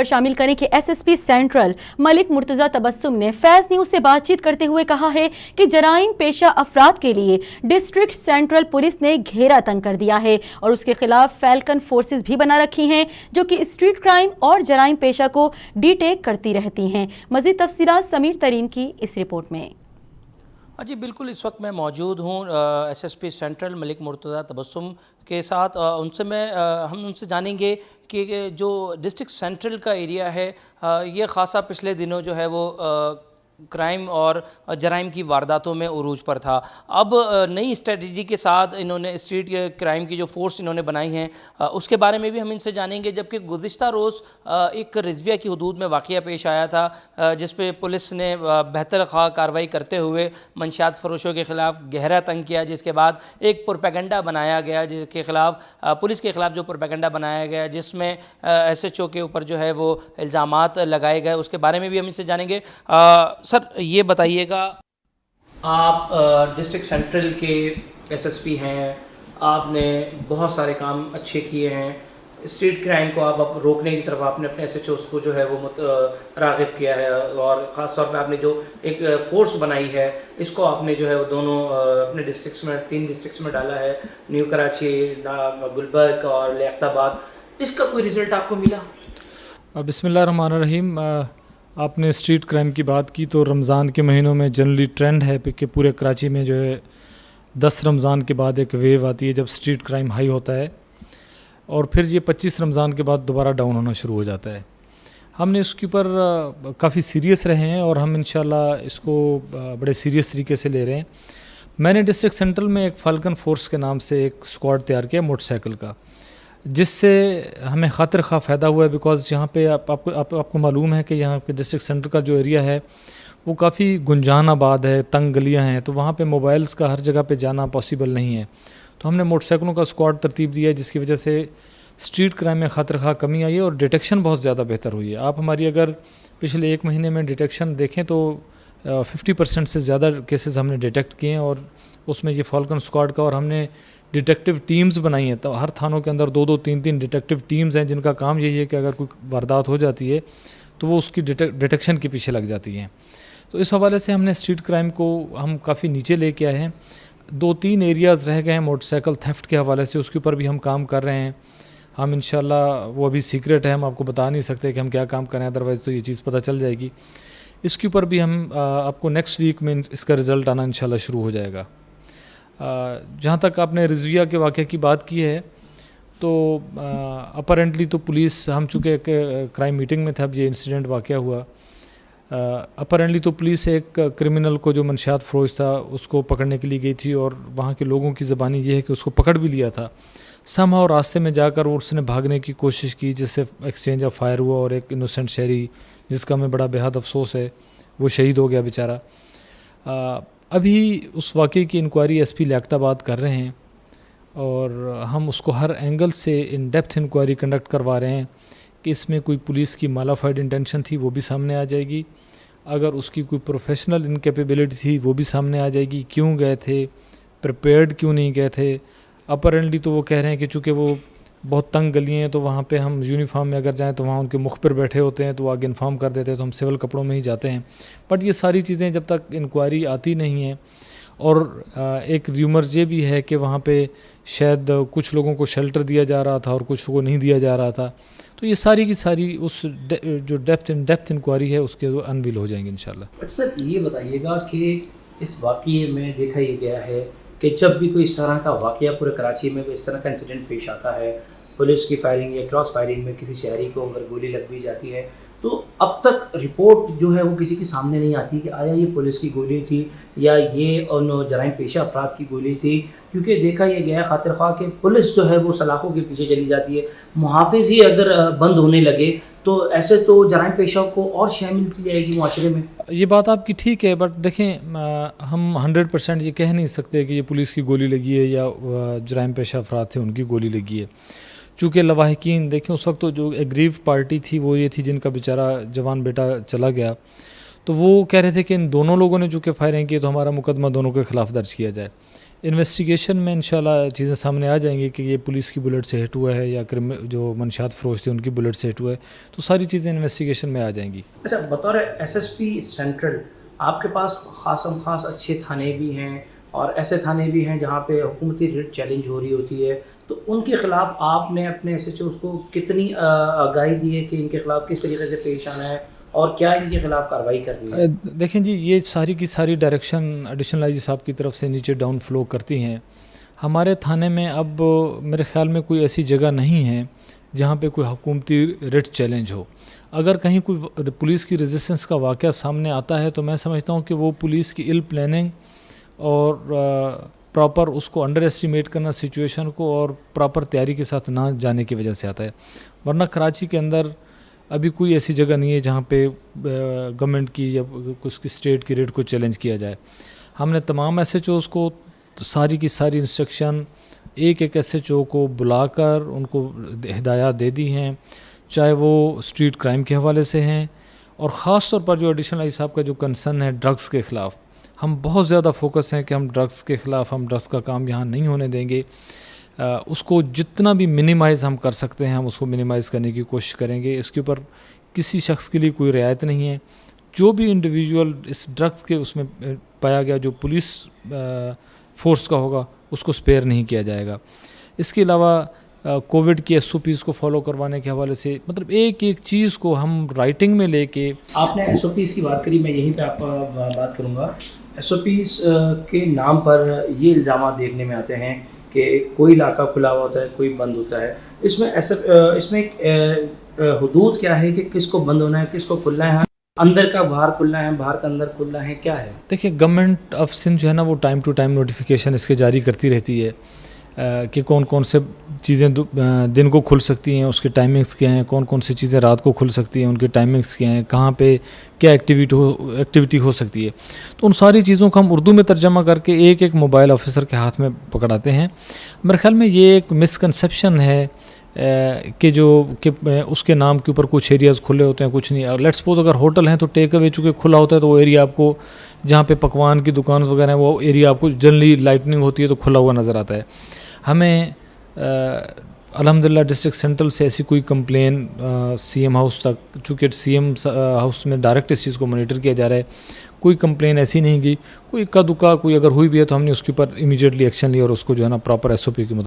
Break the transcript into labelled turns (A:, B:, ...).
A: شامل کریں کہ ایس ایس پی سینٹرل ملک مرتضی تبسم نے فیض نیوز سے بات چیت کرتے ہوئے کہا ہے کہ جرائم پیشہ افراد کے لیے ڈسٹرکٹ سینٹرل پولیس نے گھیرا تنگ کر دیا ہے اور اس کے خلاف فیلکن فورسز بھی بنا رکھی ہیں جو کہ اسٹریٹ کرائم اور جرائم پیشہ کو ڈیٹیکٹ کرتی رہتی ہیں۔ مزید تفصیلات سمیر ترین کی اس رپورٹ میں۔
B: جی بالکل، اس وقت میں موجود ہوں ایس ایس پی سینٹرل ملک مرتضی تبسم کے ساتھ۔ ہم ان سے جانیں گے کہ جو ڈسٹرکٹ سینٹرل کا ایریا ہے یہ خاصا پچھلے دنوں جو ہے وہ کرائم اور جرائم کی وارداتوں میں عروج پر تھا۔ اب نئی اسٹریٹجی کے ساتھ انہوں نے اسٹریٹ کرائم کی جو فورس انہوں نے بنائی ہیں اس کے بارے میں بھی ہم ان سے جانیں گے، جبکہ گزشتہ روز ایک رضویہ کی حدود میں واقعہ پیش آیا تھا جس پہ پولیس نے بہتر خواہ کارروائی کرتے ہوئے منشیات فروشوں کے خلاف گہرا تنگ کیا، جس کے بعد ایک پروپیگنڈا بنایا گیا جس کے خلاف پولیس کے خلاف جو پروپیگنڈا بنایا گیا جس میں ایس ایچ او کے اوپر جو ہے وہ الزامات لگائے گئے، اس کے بارے میں بھی ہم ان سے جانیں گے۔ سر یہ بتائیے گا، آپ ڈسٹرکٹ سینٹرل کے ایس ایس پی ہیں، آپ نے بہت سارے کام اچھے کیے ہیں، اسٹریٹ کرائم کو آپ روکنے کی طرف آپ نے اپنے ایس ایچ اوز کو جو ہے وہ راغب کیا ہے، اور خاص طور پہ آپ نے جو ایک فورس بنائی ہے اس کو آپ نے جو ہے وہ دونوں اپنے ڈسٹرکٹس میں 3 ڈسٹرکٹس میں ڈالا ہے، نیو کراچی، گلبرگ اور لیاقت آباد۔ اس کا کوئی رزلٹ آپ کو ملا؟
C: بسم اللہ الرحمن الرحیم۔ آپ نے اسٹریٹ کرائم کی بات کی تو رمضان کے مہینوں میں جنرلی ٹرینڈ ہے کہ پورے کراچی میں جو ہے 10 رمضان کے بعد ایک ویو آتی ہے جب اسٹریٹ کرائم ہائی ہوتا ہے، اور پھر یہ 25 رمضان کے بعد دوبارہ ڈاؤن ہونا شروع ہو جاتا ہے۔ ہم نے اس کے اوپر کافی سیریس رہے ہیں اور ہم انشاءاللہ اس کو بڑے سیریس طریقے سے لے رہے ہیں۔ میں نے ڈسٹرکٹ سینٹرل میں ایک فالکن فورس کے نام سے ایک اسکواڈ تیار کیا موٹر سائیکل کا، جس سے ہمیں خاطر خواہ فائدہ ہوا ہے، بیکاز یہاں پہ آپ کو معلوم ہے کہ یہاں پہ ڈسٹرکٹ سینٹر کا جو ایریا ہے وہ کافی گنجان آباد ہے، تنگ گلیاں ہیں، تو وہاں پہ موبائلز کا ہر جگہ پہ جانا پاسیبل نہیں ہے۔ تو ہم نے موٹر سائیکلوں کا اسکواڈ ترتیب دیا ہے جس کی وجہ سے اسٹریٹ کرائم میں خاطر خواہ کمی آئی ہے اور ڈیٹیکشن بہت زیادہ بہتر ہوئی ہے۔ آپ ہماری اگر پچھلے 1 مہینے میں ڈیٹیکشن دیکھیں تو 50% سے زیادہ کیسز ہم نے ڈیٹیکٹ کیے ہیں، اور اس میں یہ فالکن اسکواڈ کا، اور ہم نے ڈیٹیکٹیو ٹیمز بنائی ہیں، تو ہر تھانوں کے اندر 2-2 3-3 ڈیٹیکٹیو ٹیمز ہیں جن کا کام یہی ہے کہ اگر کوئی واردات ہو جاتی ہے تو وہ اس کی ڈیٹیکشن کے پیچھے لگ جاتی ہیں۔ تو اس حوالے سے ہم نے اسٹریٹ کرائم کو ہم کافی نیچے لے کے آئے ہیں۔ 2-3 ایریاز رہ گئے ہیں موٹر سائیکل تھیفٹ کے حوالے سے، اس کے اوپر بھی ہم کام کر رہے ہیں۔ ہم انشاءاللہ وہ ابھی سیکرٹ ہے، ہم آپ کو بتا نہیں سکتے کہ ہم کیا کام کریں، ادروائز تو یہ چیز پتہ چل جائے گی۔ اس کے اوپر بھی ہم آپ کو نیکسٹ ویک میں اس کا رزلٹ آنا انشاءاللہ شروع ہو جائے گا۔ جہاں تک آپ نے رضویہ کے واقعے کی بات کی ہے تو اپرنٹلی تو پولیس، ہم چونکہ ایک کرائم میٹنگ میں تھے، اب یہ انسیڈنٹ واقعہ ہوا، اپرنٹلی تو پولیس ایک کرمنل کو جو منشیات فروش تھا اس کو پکڑنے کے لیے گئی تھی، اور وہاں کے لوگوں کی زبانی یہ ہے کہ اس کو پکڑ بھی لیا تھا۔ اور راستے میں جا کر اس نے بھاگنے کی کوشش کی، جس سے ایکسچینج آف فائر ہوا، اور ایک انوسنٹ شہری جس کا ہمیں بڑا بےحد افسوس ہے وہ شہید ہو گیا بیچارہ۔ ابھی اس واقعے کی انکوائری ایس پی لیاقت آباد کر رہے ہیں، اور ہم اس کو ہر اینگل سے ان ڈیپتھ انکوائری کنڈکٹ کروا رہے ہیں کہ اس میں کوئی پولیس کی مالافائڈ انٹینشن تھی وہ بھی سامنے آ جائے گی، اگر اس کی کوئی پروفیشنل انکیپیبلٹی تھی وہ بھی سامنے آ جائے گی، کیوں گئے تھے، پریپیئرڈ کیوں نہیں گئے تھے۔ اپرنٹلی تو وہ کہہ رہے ہیں کہ چونکہ وہ بہت تنگ گلیاں ہیں تو وہاں پہ ہم یونیفارم میں اگر جائیں تو وہاں ان کے مخبر بیٹھے ہوتے ہیں تو وہ آگے انفارم کر دیتے ہیں، تو ہم سول کپڑوں میں ہی جاتے ہیں۔ بٹ یہ ساری چیزیں جب تک انکوائری آتی نہیں ہیں، اور ایک ریومرز یہ بھی ہے کہ وہاں پہ شاید کچھ لوگوں کو شیلٹر دیا جا رہا تھا اور کچھ کو نہیں دیا جا رہا تھا، تو یہ ساری کی ساری اس جو ڈیپتھ انکوائری ہے اس کے انویل ہو جائیں گے انشاءاللہ۔
B: سر یہ بتائیے گا کہ اس واقعے میں دیکھا یہ گیا ہے کہ جب بھی کوئی اس طرح کا واقعہ پورے کراچی میں کوئی اس طرح کا انسیڈنٹ پیش آتا ہے، پولیس کی فائرنگ یا کراس فائرنگ میں کسی شہری کو اگر گولی لگ بھی جاتی ہے، تو اب تک رپورٹ جو ہے وہ کسی کے سامنے نہیں آتی کہ آیا یہ پولیس کی گولی تھی یا یہ ان جرائم پیشہ افراد کی گولی تھی، کیونکہ دیکھا یہ گیا خاطر خواہ کہ پولیس جو ہے وہ سلاخوں کے پیچھے چلی جاتی ہے۔ محافظ ہی اگر بند ہونے لگے تو ایسے تو جرائم پیشہ کو اور شے ملتی جائے گی معاشرے میں۔
C: یہ بات آپ کی ٹھیک ہے، بٹ دیکھیں ہم 100% یہ کہہ نہیں سکتے کہ یہ پولیس کی گولی لگی ہے یا جرائم پیشہ افراد تھے ان کی گولی لگی ہے، چونکہ لواحقین دیکھیں اس وقت تو جو ایگریو پارٹی تھی وہ یہ تھی جن کا بیچارہ جوان بیٹا چلا گیا، تو وہ کہہ رہے تھے کہ ان دونوں لوگوں نے چونکہ فائرنگ کی تو ہمارا مقدمہ دونوں کے خلاف درج کیا جائے۔ انویسٹیگیشن میں انشاءاللہ چیزیں سامنے آ جائیں گی کہ یہ پولیس کی بلٹ سے ہٹ ہوا ہے یا جو منشیات فروش تھے ان کی بلٹ سے ہٹ ہوا ہے، تو ساری چیزیں انویسٹیگیشن میں آ جائیں گی۔
B: اچھا، بطور ایس ایس پی سینٹرل آپ کے پاس خاص اچھے تھانے بھی ہیں اور ایسے تھانے بھی ہیں جہاں پہ حکومتی ریٹ چیلنج ہو رہی ہوتی ہے، تو ان کے خلاف آپ نے اپنے ایس ایچ اوز کو کتنی آگاہی دی ہے کہ ان کے خلاف کس طریقے سے پیش آنا ہے اور کیا ان کے خلاف کارروائی کرنی ہے؟
C: دیکھیں جی، یہ ساری کی ساری ڈائریکشن ایڈیشنل آئی جی صاحب کی طرف سے نیچے ڈاؤن فلو کرتی ہیں۔ ہمارے تھانے میں اب میرے خیال میں کوئی ایسی جگہ نہیں ہے جہاں پہ کوئی حکومتی ریٹ چیلنج ہو۔ اگر کہیں کوئی پولیس کی ریزسٹنس کا واقعہ سامنے آتا ہے تو میں سمجھتا ہوں کہ وہ پولیس کی ایل پلاننگ اور پراپر اس کو انڈر ایسٹیمیٹ کرنا سچویشن کو اور پراپر تیاری کے ساتھ نہ جانے کی وجہ سے آتا ہے، ورنہ کراچی کے اندر ابھی کوئی ایسی جگہ نہیں ہے جہاں پہ گورنمنٹ کی یا کچھ کی اسٹیٹ کی ریٹ کو چیلنج کیا جائے۔ ہم نے تمام ایس ایچ اوز کو ساری کی ساری انسٹرکشن ایک ایس ایچ او کو بلا کر ان کو ہدایات دے دی ہیں، چاہے وہ اسٹریٹ کرائم کے حوالے سے ہیں، اور خاص طور پر جو ایڈیشنل آئی صاحب کا جو کنسرن ہے ڈرگس کے خلاف، ہم بہت زیادہ فوکس ہیں کہ ہم ڈرگس کے خلاف، ہم ڈرگس کا کام یہاں نہیں ہونے دیں گے۔ اس کو جتنا بھی منیمائز ہم کر سکتے ہیں ہم اس کو منیمائز کرنے کی کوشش کریں گے۔ اس کے اوپر کسی شخص کے لیے کوئی رعایت نہیں ہے۔ جو بھی انڈیویجول اس ڈرگس کے اس میں پایا گیا جو پولیس فورس کا ہوگا اس کو سپیئر نہیں کیا جائے گا۔ اس کے علاوہ کووڈ کی ایس او پیز کو فالو کروانے کے حوالے سے، مطلب ایک ایک چیز کو ہم رائٹنگ میں لے کے،
B: آپ نے ایس او پیز کی بات کری، میں یہیں پہ آپ کا بات کروں گا۔ ایس او پیز کے نام پر یہ الزامات دیکھنے میں آتے ہیں کہ کوئی علاقہ کھلا ہوا ہوتا ہے، کوئی بند ہوتا ہے۔ اس میں ایک حدود کیا ہے کہ کس کو بند ہونا ہے، کس کو کھلنا ہے، اندر کا باہر کھلنا ہے، باہر کا اندر کھلنا ہے، کیا ہے؟
C: دیکھیے گورنمنٹ آف سندھ جو ہے نا وہ ٹائم ٹو ٹائم نوٹیفیکیشن اس کے جاری کرتی رہتی ہے کہ کون کون سے چیزیں دن کو کھل سکتی ہیں، اس کے ٹائمنگز کیا ہیں، کون کون سی چیزیں رات کو کھل سکتی ہیں، ان کے ٹائمنگز کیا ہیں، کہاں پہ کیا ایکٹیویٹی ہو سکتی ہے۔ تو ان ساری چیزوں کو ہم اردو میں ترجمہ کر کے ایک ایک موبائل آفیسر کے ہاتھ میں پکڑاتے ہیں۔ میرے خیال میں یہ ایک مسکنسیپشن ہے کہ اس کے نام کے اوپر کچھ ایریاز کھلے ہوتے ہیں، کچھ نہیں۔ لیٹ سپوز اگر ہوٹل ہیں تو ٹیک اوے چونکہ کھلا ہوتا ہے تو وہ ایریا آپ کو، جہاں پہ پکوان کی دکان وغیرہ ہیں، وہ ایریا آپ کو جنرلی لائٹننگ ہوتی ہے تو کھلا ہوا نظر آتا ہے۔ ہمیں الحمدللہ ڈسٹرکٹ سینٹرل سے ایسی کوئی کمپلین سی ایم ہاؤس تک، چونکہ سی ایم ہاؤس میں ڈائریکٹ اس چیز کو مانیٹر کیا جا رہا ہے، کوئی کمپلین ایسی نہیں کی۔ کوئی اکا دکا کوئی اگر ہوئی بھی ہے تو ہم نے اس کے اوپر امیڈیٹلی ایکشن لیا اور اس کو جو ہے نا پراپر ایس او پی کی مدد